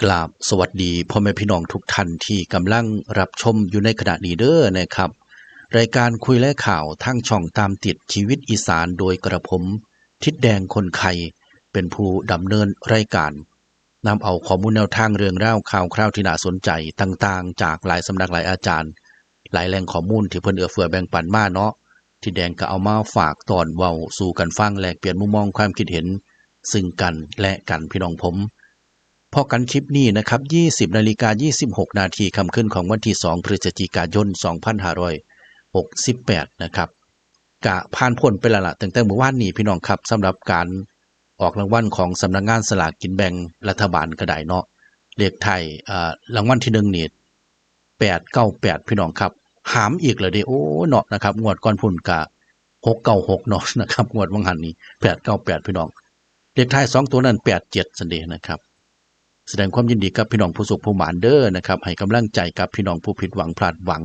กราบสวัสดีพ่อแม่พี่น้องทุกท่านที่กำลังรับชมอยู่ในขณะนี้เด้อนะครับรายการคุยและข่าวทั้งช่องตามติดชีวิตอีสานโดยกระผมทิดแดงคนไข่เป็นผู้ดำเนินรายการนำเอาข้อมูลแนวทางเรื่องเล่าข่าวคราวที่น่าสนใจต่างๆจากหลายสำนักหลายอาจารย์หลายแหล่งข้อมูลที่เพิ่นเอื้อเฟื้อแบ่งปันมาเนาะทิดแดงก็เอามาฝากตอนเว้าสู่กันฟังแลกเปลี่ยนมุมมองความคิดเห็นซึ่งกันและกันพี่น้องผมพอกันคลิปนี้นะครับ 20:26 นาทีค่ำคืนของวันที่ 2 พฤศจิกายน 2568 นะครับกะผ่านพ้นไปแล้วล่ะตั้งแต่เมื่อวานนี้พี่น้องครับสำหรับการออกรางวัลของสำนักงานสลากกินแบ่งรัฐบาลก็ได้เนาะเลขไทยรางวัลที่1นี่898พี่น้องครับหามอีกเลยเด้โอ้เนาะนะครับงวดก่อนพุ่นกะ696เนาะนะครับงวดวังหันนี้898พี่น้องเลขไทย2ตัวนั้น87ซั่นเด้นะครับแสดงความยินดีกับพี่น้องผู้สุขผู้หมานเด้อนะครับให้กำลังใจกับพี่น้องผู้ผิดหวังพลาดหวัง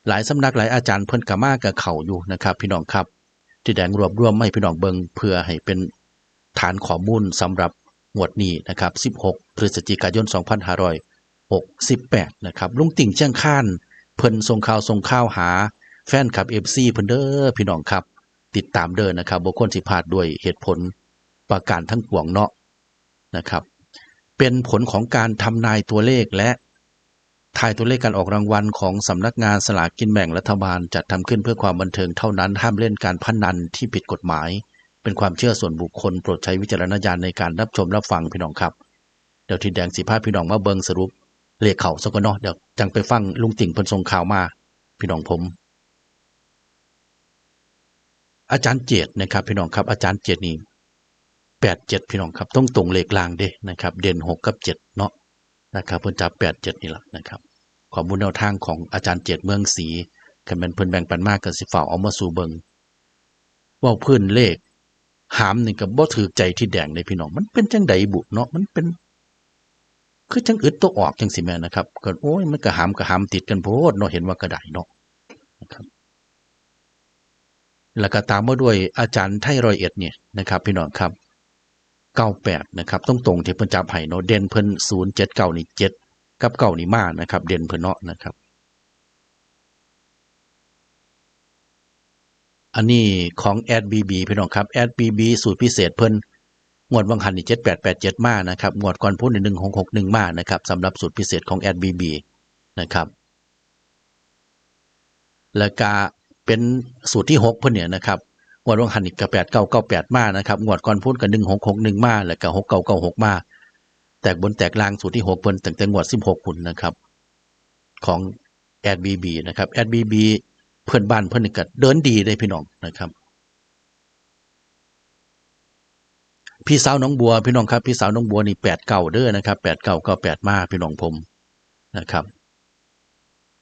หลายสำนักหลายอาจารย์เพิ่นก็มากับเขาอยู่นะครับพี่น้องครับที่แดงรวบรวมให้พี่น้องเบิ่งเพื่อให้เป็นฐานข้อมูลสำหรับงวดนี้นะครับ16 พฤศจิกายน 2568 นะครับลุงติ่งเชียงคานเพิ่นส่งข่าวหาแฟนคลับ FC เพิ่นเด้อพี่น้องครับติดตามเด้อนะครับบ่ควรสิพลาดด้วยเหตุผลประการทั้งปวงเนาะนะครับเป็นผลของการทำนายตัวเลขและทายตัวเลขการออกรางวัลของสำนักงานสลากกินแบ่งรัฐบาลจัดทำขึ้นเพื่อความบันเทิงเท่านั้นห้ามเล่นการพนันที่ผิดกฎหมายเป็นความเชื่อส่วนบุคคลโปรดใช้วิจารณญาณในการรับชมรับฟังพี่น้องครับเดี๋ยวทีแดงสิพาพี่น้องมาเบิ่งสรุปเลขเข่าซะก่อนเนาะเดี๋ยวจังไปฟังลุงติ่งเพิ่นส่งข่าวมาพี่น้องผมอาจารย์เจตนะครับพี่น้องครับอาจารย์เจตนี่87พี่น้องครับตรงเลขล่างเด้นะครับเด่น6กับ7เนาะนะครับเพิ่นจับ87นี่ล่ะนะครับข้อมูลแนวทางของอาจารย์เจตเมืองศรีคันแม่นเพิ่นแบ่งปันมาก็สิฝากเอามาสู่เบิ่งเว้าพื้นเลขหามนี่ก็บ่ถูกใจที่แดงเลยพี่น้องมันเป็นจังไดบุเนาะมันเป็นคือจังอึดตัวออกจังสิแม่นะครับก็โอ้ยมันก็หามติดกันโพดเนาะเห็นว่ากระไดเนาะนะครับแล้วก็ตามมาด้วยอาจารย์ไทย101เนี่ยนะครับพี่น้องครับ98นะครับตรงๆที่เพิ่นจับให้เนาะเด่นเพิ่น079นี่7กับ9นี่มานะครับเด่นเพิ่นเนาะนะครับอันนี้ของ @bb พี่น้องครับ @bb สูตรพิเศษเพิ่นงวดวังหันนี่7887มานะครับงวดก่อนพุ่นนี่1661มานะครับสำหรับสูตรพิเศษของ @bb นะครับแล้วก็เป็นสูตรที่6เพิ่นเนี่ยนะครับงวดวังหันนี่ก็8998มานะครับงวดก่อนพุ่นก็1661มาแล้วก็6996มาแตกบนแตกล่างสูตรที่6เพิ่นตั้งแต่งวด16พุ่นนะครับของ @bb นะครับ @bb เพื่อนบ้านเพิ่นนี่ก็เดินดีเลยพี่น้องนะครับพี่สาวน้องบัวพี่น้องครับพี่สาวน้องบัวนี่89เด้อนะครับ8998มาพี่น้องผมนะครับ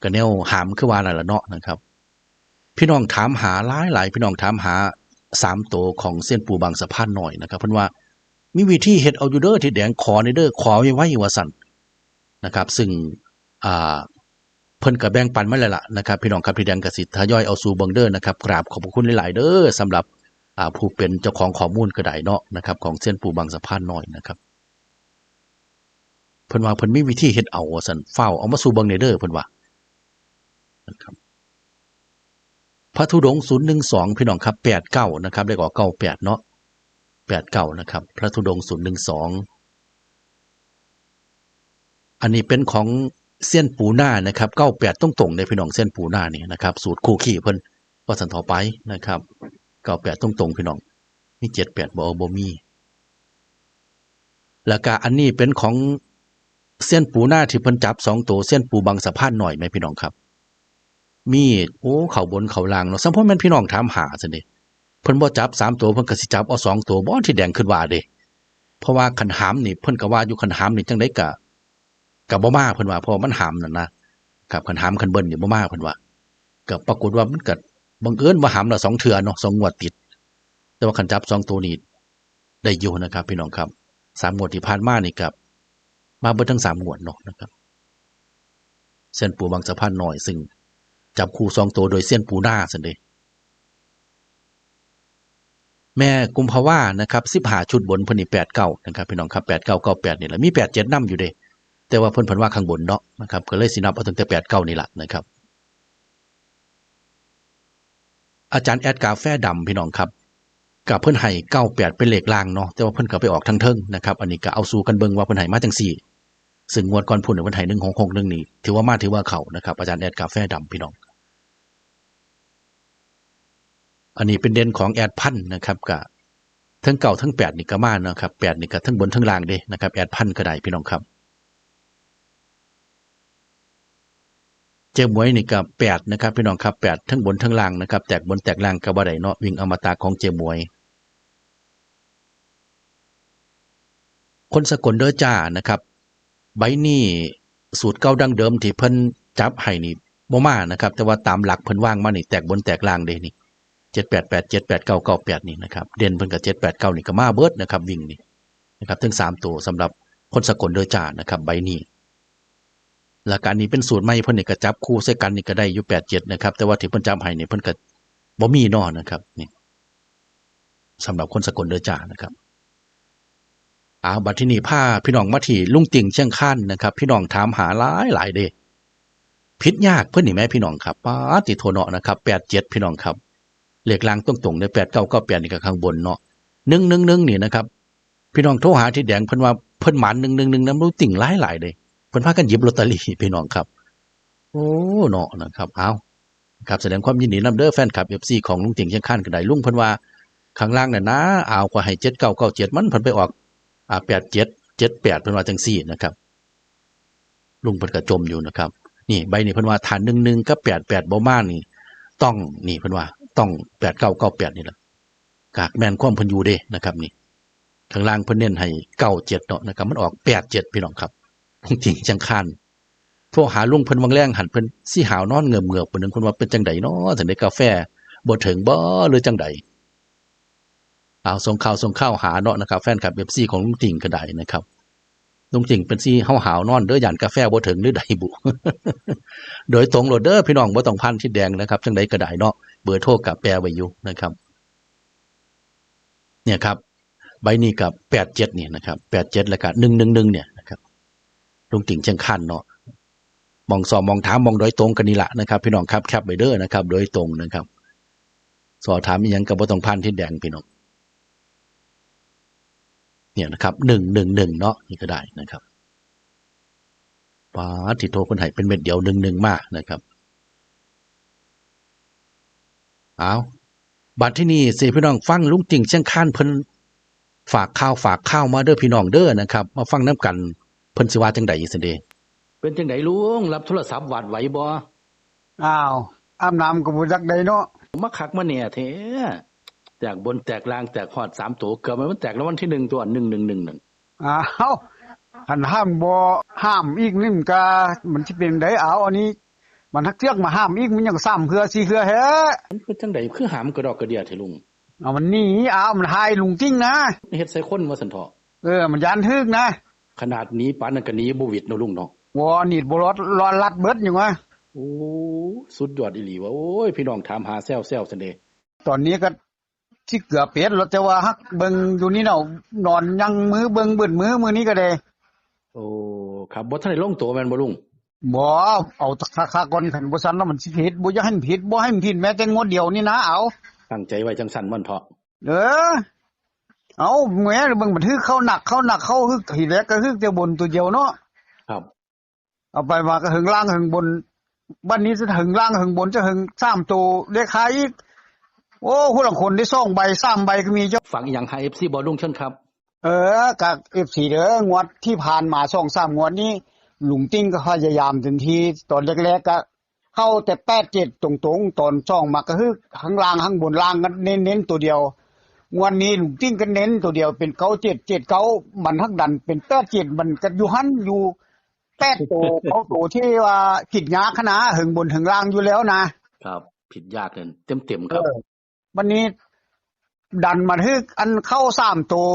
ก็แนวหามคือว่านั่นล่ะเนาะนะครับพี่น้องถามหาหลายพี่น้องถามหา3ตัวของเส้นปูบางสะพานน้อยนะครับเพิ่นว่ามีวิธีเฮ็ดเอาอยู่เด้อที่แดงขอในเด้อขอไว้ว่าซั่นนะครับซึ่งอ่าเพิ่นก็แบ่งปันมาแล้วล่ะนะครับพี่น้องครับที่แดงก็สิทยอยเอาสู่เบิ่งเด้อนะครับกราบขอบพระคุณหลายๆเด้อสำหรับผู้เป็นเจ้าของข้อมูลก็ได้เนาะนะครับของเส้นปูบางสะพานน้อยนะครับเพิ่นว่าเพิ่นมีวิธีเฮ็ดเอาว่าซั่นเฝ้าเอามาสู่เบิ่งได้เด้อเพิ่นว่านะครับพระธุดงค์012พี่น้องครับ89นะครับได้ก็98เนาะ89นะครับพระธุดงค์012อันนี้เป็นของเซียนปูหน้านะครับ98ตรงๆเลยพี่น้องเซียนปูหน้านี่นะครับสูตรคู่ขี้เพิ่นว่าซั่นต่อไปนะครับ98ตรงๆพี่น้องมี78บ่มีแล้วก็อันนี้เป็นของเซียนปูหน้าที่เพิ่นจับ2ตัวเซียนปูบางสะพานน้อยแม่พี่น้องครับมีโอ้เข้าบนเข้าล่างเนาะซัมพ่อแม่นพี่น้องถามหาซั่นเด้เพิ่นบ่จับ3ตัวเพิ่นก็สิจับเอา2ตัวบ่ที่แดงขึ้นว่าเด้เพราะว่าคันหามนี่เพิ่นก็ว่าอยู่คันหามนี่จังได๋ก็บ่มาเพิ่นว่าเพราะมันหามนั่นนะครับคันหามคันเบิ้นนี่บ่มาเพิ่นว่าก็ปรากฏว่ามันก็บังเอิญว่าหามละ2เทื่อเนาะ2งวดติดแต่ว่าคันจับ2ตัวนี้ได้อยู่นะครับพี่น้องครับ3งวดที่ผ่านมานี่ก็มาเบิดทั้ง3งวดเนาะนะครับเส้นปูบางสะพานน้อยซึ่งจับคู่2ตัวโดยเส้นปูหน้าซั่นเด้แม่กุมภาวานะครับ15ชุดบนเพิ่นนี่89นะครับพี่น้องครับ8998นี่แหละมี87นำอยู่เด้ แต่ว่าเพิ่นเพิ่นว่าข้างบนเนาะนะครับก็เลยสินับเอาตั้งแต่8 9นี่ล่ะนะครับอาจารย์แอดกาแฟดำพี่น้องครับกับเพิ่นให้98เป็นเลขล่างเนาะแต่ว่าเพิ่นก็ไปออกทางเทิงนะครับอันนี้ก็เอาสู่กันเบิ่งว่าเพิ่นให้มาจังซี่ซึ่งงวดก่อนพุ่นเพิ่นให้1661นี่ถือว่าเข้านะครับอาจารย์แอดกาแฟดำพี่น้องอันนี้เป็นเด่นของแอดพันนะครับก็ทั้งเก่าทั้ง8นี่ก็มานะครับ8นี่ก็ทั้งบนทั้งล่างเด้นะครับแอดพันก็ได้พี่น้องครับเจ้าหมวยนี่ก็8นะครับพี่น้องครับ8ทั้งบนทั้งล่างนะครับแตกบนแตกล่างก็บ่ได้เนาะวิ่งอมตะของเจ้าหมวยคนสกลเด้อจ้านะครับใบนี้สูตรเก่าดั้งเดิมที่เพิ่นจับให้นี่บ่มานะครับแต่ว่าตามหลักเพิ่นวางมานี่แตกบนแตกล่างเด้นี่788 78 998นี่นะครับเด่นเพิ่นก็789นี่ก็มาเบิดนะครับวิ่งนี่นะครับถึง3ตัวสำหรับคนสกลเด้อจ้านะครับใบนี้แล้วก็อันนี้เป็นสูตรใหม่เพิ่นนี่ก็จับคู่ใส่กันนี่ก็ได้อยู่87นะครับแต่ว่าที่เพิ่นจับให้นี่เพิ่นก็บ่มีเนาะนะครับนี่สำหรับคนสกลเด้อจ้านะครับบัดทีนี้พาพี่น้องมาที่ลุงติ่งเชียงคานนะครับพี่น้องถามหาหลายเด้ผิดยากเพิ่นนี่แม่พี่น้องครับป๊าดติโทเนาะนะครับ87พี่น้องครับเลขล่างตรงๆเด้อ8998นี่ก็ข้างบนเนาะ111นี่นะครับพี่น้องโทรหาที่แดงเพิ่นว่าเพิ่นหมาน111นำลุงติ่งหลายเด้เพิ่นพากันหยิบลอตเตอรี่พี่น้องครับโอ้เนาะนะครับครับแสดงความยินดีนำเด้อแฟนคลับ FC ของลุงติ่งเชียงคานก็ได้ลุงเพิ่นว่าข้างล่างน่ะนะก็ให้7997มันเพิ่นไปออก8778เพิ่นว่าจังซี่นะครับลุงเพิ่นก็จมอยู่นะครับนี่ใบนี้เพิ่นว่าฐาน11กับ88บ่มานี่ต้องนี่เพิ่นว่าต้อง8998นี่แหละกากแม่นความเพิ่นอยู่เด้นะครับนี่ข้างล่างเพิ่นเน้นให้97เนาะนะครับมันออก87พี่น้องครับลุงติ่งเชียงคานโทรหาลุงเพิ่นวังแรงหันเพิ่นสิหาวนอนเงือบๆเพิ่นนึงเพิ่นว่าเป็นจังไดเนาะจังได๋กาแฟบ่ถึงบ่หรือจังไดส่งข่าวหาเนาะนะครับแฟนคลับ FC ของลุงติ่งก็ได้นะครับลุงติ่งเป็นสิหาวนอนเด้อย่านกาแฟบ่ถึงหรือใดบุ โดยตรงโลดเด้อพี่น้องบ่ต้องพันที่แดงนะครับจังไดก็ได้เนาะเบอร์โทรก็แปะไว้อยู่นะครับเนี่ยครับใบนี้กับ87นี่นะครับ87แล้วก็111เนี่ยนะครับลุงติ่งเชียงคานเนาะมองสอบมองถามมองโดยตรงกันนี่ล่ะนะครับพี่น้องครับแคปไว้เด้อนะครับโดยตรงนะครับสอบถามอีหยังก็บ่ต้องพันที่แดงพี่น้องเนี่ยนะครับ111เนาะนี่ก็ได้นะครับป๊าดที่โทรเพิ่นให้เป็นเม็ดเดียว11มานะครับบัดที่นี่สิพี่น้องฟังลุงติ่งเชียงคานเพิ่นฝากข้าวมาเด้อพี่น้องเด้อนะครับมาฟังนํกันเพิ่นสิว่าจังได๋ซั่นเด้เป็นจังได๋ลุงรับโทรศัพท์วาดไหวบ่อ้าวอาบน้ำก็บ่จักได้เนาะมาคักมาแหน่แท้แตกบนแตกล่างแตกฮอด3ตัวเกือบมันแตกรางวัลที่1ตัว111นั่นอ้าวคันห้ามบ่ห้ามอีกนี่มันก็มันสิเป็นไดเอาอันนี้มันฮักเทือกมาห้ามอีกมันยัง3เทื่อ4เทื่อแฮะมันเป็นจังได๋คือหามกระดอกกระเดียแท้ลุงมันหนีมันหายลุงจริงนะเฮ็ดใส่คนว่าซั่นเถาะมันย้านทึกนะขนาดนี้ปานนั้นก็หนีบ่วิดเนาะลุงเนาะบ่นีดบ่รอดลัดเบิดอยู่วะโอ้สุดยอดอีหลีว่าโอ้ยพี่น้องถามหาแซวซั่นเด้ตอนนี้ก็สิเกือบเป็ดแล้วแต่ว่าฮักเบิ่งอยู่นี่เนาะนอนยังมือเบิ่งเบิดมื้อนี้ก็ได้โอ้ครับบ่ทันได้ลงตัวแม่นบ่ลุงบ่เอาคักๆก่อนคันบ่ซันแล้วมันสิผิดบ่อยากให้มันผิดบ่ให้มันผิดแม้แต่งวดเดียวนี่นะเอาตั้งใจไว้จังซั่นมันเถาะเอาแหมเบิ่งบันทึกเข้าหนักเข้าฮึกทีแรกก็ฮึกแต่บนตัวเดียวเนาะครับเอาไปมาก็หึงล่างหึงบนบัดนี้จะหึงล่างหึงบนจะหึง3ตัวเลขท้ายอีกโอ้ผู้ลางคนได้2ใบ3ใบก็มีเจ้าฟังอีหยังหา FC บ่ลุงเชิญครับกับ FC เด้องวดที่ผ่านมา2-3งวดนี้ลุงติ้งก็พยายามเต็มที่ตอนแรกๆก็เข้าแต่87ตรงๆตอน2มาก็ฮึกข้างล่างข้างบนล่างก็เน้นๆตัวเดียววันนี้ลุงติ้งก็เน้นตัวเดียวเป็น9779มันทักดันเป็น87มันก็อยู่หันอยู่8ตัวเขาตัวที่ว่าผิดยากขนาดหึงบนหึงล่างอยู่แล้วนะครับผิดยากนั่นเต็มๆครับวันนี้ดันมาฮึกอันเข้า3ตัว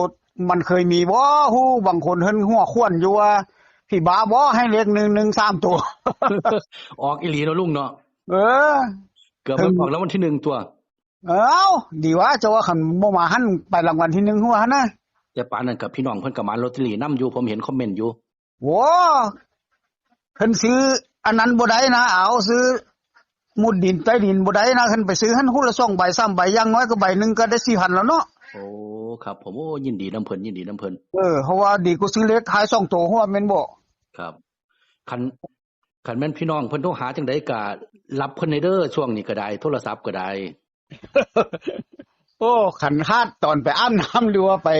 มันเคยมีบ่ฮู้บางคนเฮิ้นหัวควรอยู่ว่าพี่บาบ่ให้เลข113ตัวออกอีหลีเนาะลุงเนาะเกือบมันออกแล้ววันที่1ตัวดีว่าจะว่าคันบ่มาหันไปรางวัลที่1หัวหั่นนะแต่ปานนั้นกับพี่น้องเพิ่นก็มาลอตเตอรี่นำอยู่ผมเห็นคอมเมนต์อยู่ โว้เพิ่นซื้ออันนั้นบ่ได้นะเอาซื้อมุดดินใต้ดินบ่ได้นะเพิ่นไปซื้อหันหุ้นละ2ใบ3ใบอย่างน้อยก็ใบหนึงก็ได้ 4,000 แล้วเนาะโอ้ครับผมโอ้ยินดีนํเพิ่นยินดีนํเพิ่นเพราะว่าดีกว่าซื้อเลขท้าย2ตัวหัวแม่นบ่ครับคันแม่นพี่น้องเพิ่นโทรหาจังได๋ก็รับเพิ่นได้เด้อช่วงนี้ก็ได้โทรศัพท์ก็ได้ โอ้ขันฮาดตอนไปอาบน้ำหรือว่าไป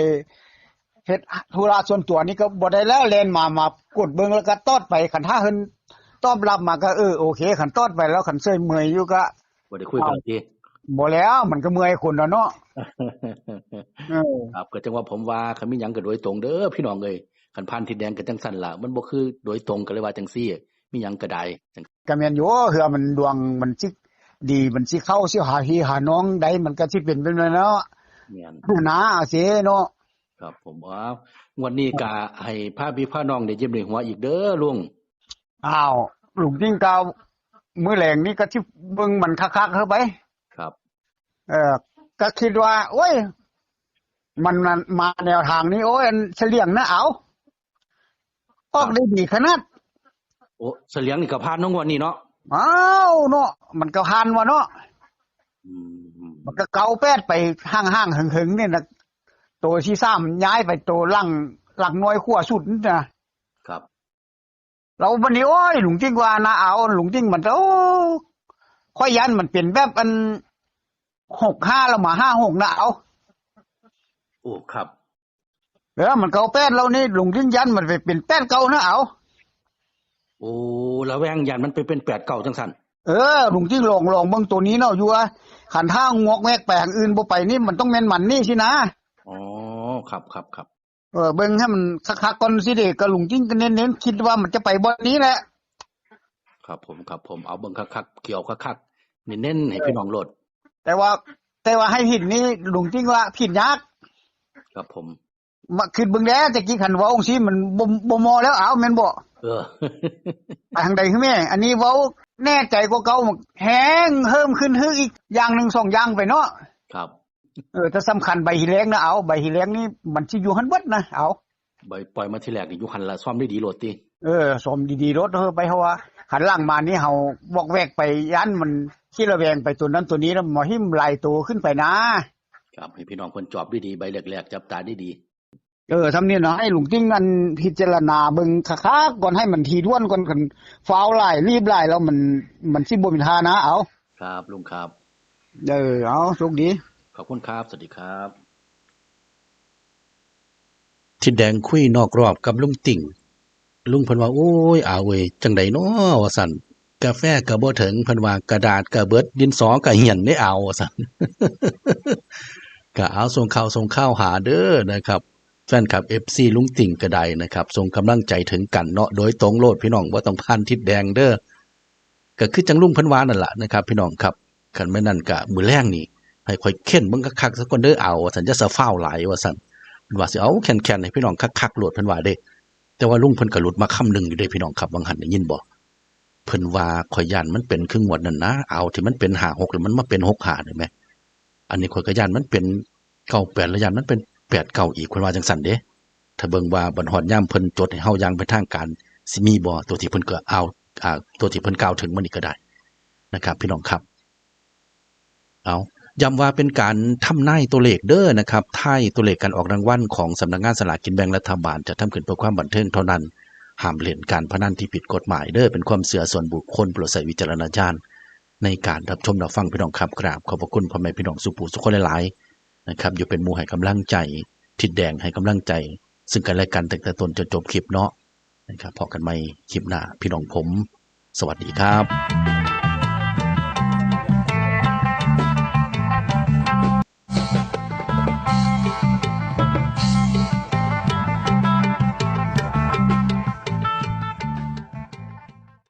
เฮ็ดธุระส่วนตัวนี่ก็บ่ได้แล้วแล่นมากดเบิ่งแล้วก็ตอดไปขันถ้าเพิ่นตอบรับมาก็โอเคขันตอดไปแล้วขันเซ้ยเมื่อยอยู่ก็บ่ได้คุยกันติ บ่แล้วมันก็เมื่อยคนเนาะครับก็จังว่าผมว่าคันมีหยังก็โดยตรงเด้อพี่น้องเอ้ยคันผ่านทิศแดงก็จังซั่นล่ะมันบ่คือโดยตรงก็เลยว่าจังซี่มีหยังก็ได้จังก็แม่นอยู่เฮือมันดวงมันสิดีมันสิเข้าสิหาพี่หาน้องใดมันก็สิเป็นเนาะแม่นนะสิเนาะครับผมว่างวดนี้ก็ให้พาพี่พาน้องได้ยิ้มได้หัวอีกเด้อลุงอ้าวลุงยิ่งกาวมื้อแลงนี่ก็สิเบิ่งมันคักๆเฮาไปครับก็คิดว่าโอ้ยมันมาแนวทางนี้โอ้ยเฉลียงนะเอาออกได้ดีขนาดโอ้เสลียงนี่ก็ผ่านเนาะงวดนี้เนาะอ้าวเนาะมันก็ผ่านว่าเนาะมันก็เกาแปดไปห่างๆหึงๆนี่นะตัวที่3ย้ายไปตัวหลังน้อยขั้วสุดนี่นะครับเราบัดนี้โอ้ยหลุงจริงว่านะเอาหลุงจริงมันโอ้ค่อยยันมันเป็นแบบอัน65แล้วมา56นะเอาโอ้ครับมันเก่าแป้นเรานี่หลุงจริงยันมันไปเป็นแป้นเก่านะเอาโอ้ละแวงยันมันไปเป็น8เก่าจังซั่นหลุงจริงลองเบิ่งตัวนี้เนาะอยู่ว่าขันทางงอกแวกแปลงอื่นบ่ไปนี่มันต้องแม่นมันนี่สินะอ๋อครับเบิ่งให้มันคักๆก่อนสิเด้ก็หลุงจริงก็เน้นๆคิดว่ามันจะไปบ่นี้แหละครับผมเอาเบิ่งคักๆเกี่ยวคักๆเน้นๆให้พี่น้องโลดแต่ว่าให้ผิดนี่หลุงจริงว่าผิดยากครับผมมาคิดเบิ่งแล้ตะกี้คันเว้าจังซี่มันบ่มอแล้วเอาแม่นบ่ไปทางใดคือแม่อันนี้เว้าแน่ใจกว่าเก่าแฮงเพิ่มขึ้นฮึอีกอย่างนึง2อย่างไปเนาะครับแต่สำคัญใบหิแลงนะเอาใบหิแลงนี่มันสิอยู่หั่นเบิดนะเอาใบปล่อยมาทีแรกนี่อยู่หั่นละซ่อมได้ดีโลดติซ่อมดีๆรถไปเพราะว่าหันหลังมานี่เฮาบอกแวกไปยันมันขี้ระแวงไปตัวนั้นตัวนี้แล้วหมอหิมหลายตัวขึ้นไปนะครับให้พี่น้องเพิ่นจอบดีๆใบแรกๆจับตาดีๆทำนี่เนาะให้หลุงติ้งอันพิจารณาเบิ่งคักๆก่อนให้มันทีท่วนก่อนกันฟาวหลายรีบหลายแล้วมันสิบ่มีท่านะเอาครับลุงครับเอาโชคดีขอบคุณครับสวัสดีครับทิดแดงคุยนอกรอบกับลุงติ่งลุงเพิ่นว่าโอ้ยเว้ยจังได๋น้อว่าซั่นกาแฟก็บ่ถึงเพิ่นว่ากระดาษก็เบิดดินสอก็เหี่ยนได้ว่าซั่น ก็เอาส่งข่าวหาเด้อนะครับแฟนคลับ FC ลุงติ่งก็ได้นะครับส่งกำลังใจถึงกันเนาะโดยตรงโลดพี่น้องบ่ต้องผ่านทิดแดงเด้อก็คือจังลุงเพิ่นว่านั่นล่ะนะครับพี่น้องครับคันแม่นนั่นก็มื้อแลงนี่ให้ค่อยเค้นเบิ่งคักๆซะก่อนเด้อว่าซั่นจะสะฟ้าวหลายว่าซั่นว่าสิเอาแค่นๆให้พี่น้องคักๆโลดเพิ่นว่าเด้แต่ว่าลุงเพิ่นก็หลุดมาคำนึงอยู่เด้พี่น้องครับบางหันได้ยินบ่เพิ่นว่าข่อยย้านมันเป็นคืองวดนั่นนะเอาที่มันเป็น56แล้วมันมาเป็น65ได้มั้ยอันนี้ข่อยก็ย้านมันเป็น98แล้วย้านมันเป็น89อีกเพิ่นว่าจังซั่นเด้ถ้าเบิ่งว่าบัดฮอดยามเพิ่นจดให้เฮาอย่างเป็นทางการสิมีบ่ตัวที่เพิ่นก็เอาตัวที่เพิ่นกล่าวถึงมันนี่ก็ได้นะครับพี่น้องครับเอาย้ำว่าเป็นการทำนายตัวเลขเด้อนะครับทายตัวเลขการออกรางวัลของสำนักงานสลากกินแบ่งรัฐบาลจะทำขึ้นเพื่อความบันเทิงเท่านั้นห้ามเล่นการพนันที่ผิดกฎหมายเด้อเป็นความเชื่อส่วนบุคคลโปรดใช้วิจารณญาณในการรับชมรับฟังพี่น้องครับกราบขอบพระคุณพ่อแม่พี่น้องสุภูสุขคนหลายๆนะครับอยู่เป็นหมู่ให้กำลังใจทิดแดงให้กำลังใจซึ่งกันและกันตั้งแต่ต้นจนจบคลิปเนาะนะครับพบกันใหม่คลิปหน้าพี่น้องผมสวัสดีครับ